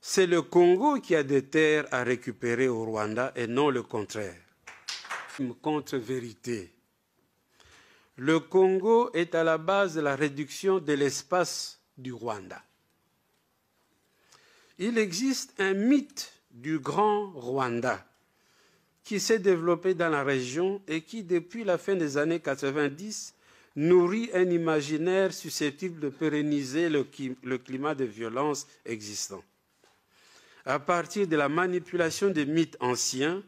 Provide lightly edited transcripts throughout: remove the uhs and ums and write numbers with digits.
C'est le Congo qui a des terres à récupérer au Rwanda et non le contraire. Une contre-vérité. Le Congo est à la base de la réduction de l'espace du Rwanda. Il existe un mythe du grand Rwanda qui s'est développé dans la région et qui, depuis la fin des années 90, nourrit un imaginaire susceptible de pérenniser le climat de violence existant. À partir de la manipulation des mythes anciens,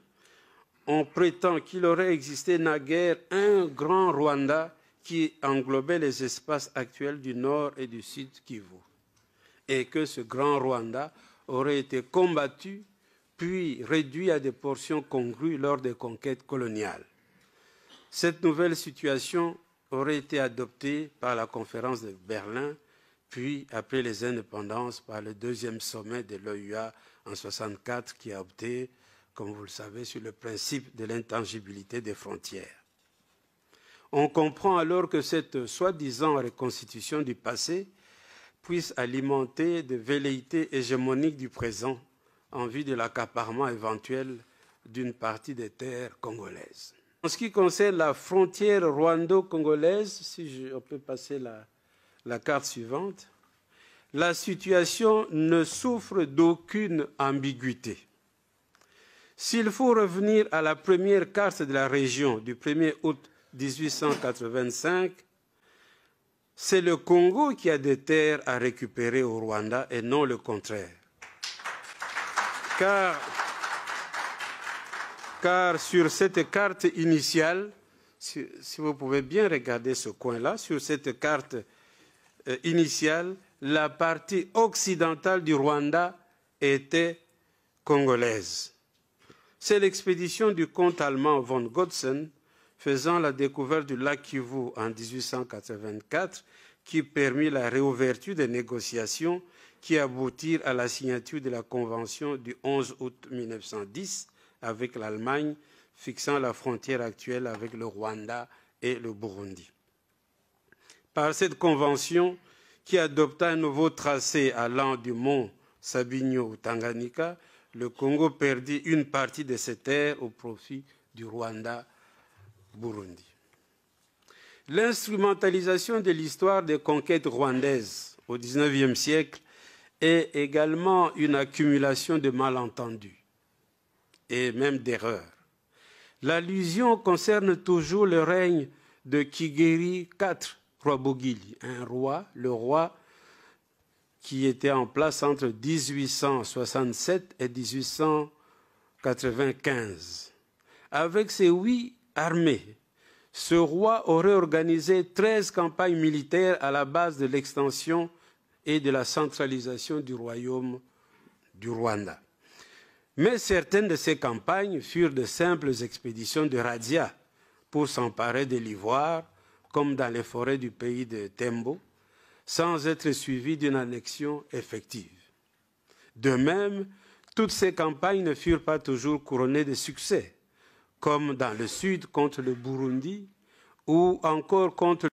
on prétend qu'il aurait existé naguère un grand Rwanda qui englobait les espaces actuels du nord et du sud Kivu, et que ce grand Rwanda aurait été combattu puis réduit à des portions congrues lors des conquêtes coloniales. Cette nouvelle situation aurait été adoptée par la conférence de Berlin, puis, après les indépendances, par le deuxième sommet de l'OUA en 1964, qui a opté, comme vous le savez, sur le principe de l'intangibilité des frontières. On comprend alors que cette soi-disant reconstitution du passé puisse alimenter des velléités hégémoniques du présent en vue de l'accaparement éventuel d'une partie des terres congolaises. En ce qui concerne la frontière rwando-congolaise, si on peut passer la carte suivante, la situation ne souffre d'aucune ambiguïté. S'il faut revenir à la première carte de la région du 1er août 1885, c'est le Congo qui a des terres à récupérer au Rwanda et non le contraire. Car sur cette carte initiale, si vous pouvez bien regarder ce coin-là, sur cette carte initiale, la partie occidentale du Rwanda était congolaise. C'est l'expédition du comte allemand von Gotzen faisant la découverte du lac Kivu en 1884 qui permit la réouverture des négociations qui aboutirent à la signature de la Convention du 11 août 1910 avec l'Allemagne, fixant la frontière actuelle avec le Rwanda et le Burundi. Par cette convention, qui adopta un nouveau tracé allant du mont Sabinyo au Tanganyika, le Congo perdit une partie de ses terres au profit du Rwanda-Burundi. L'instrumentalisation de l'histoire des conquêtes rwandaises au XIXe siècle est également une accumulation de malentendus et même d'erreurs. L'allusion concerne toujours le règne de Kigeri IV Rwabugili, un roi, le roi qui était en place entre 1867 et 1895. Avec ses 8 armées, ce roi aurait organisé 13 campagnes militaires à la base de l'extension et de la centralisation du royaume du Rwanda. Mais certaines de ces campagnes furent de simples expéditions de razzia pour s'emparer de l'ivoire, comme dans les forêts du pays de Tembo, sans être suivies d'une annexion effective. De même, toutes ces campagnes ne furent pas toujours couronnées de succès, comme dans le sud contre le Burundi ou encore contre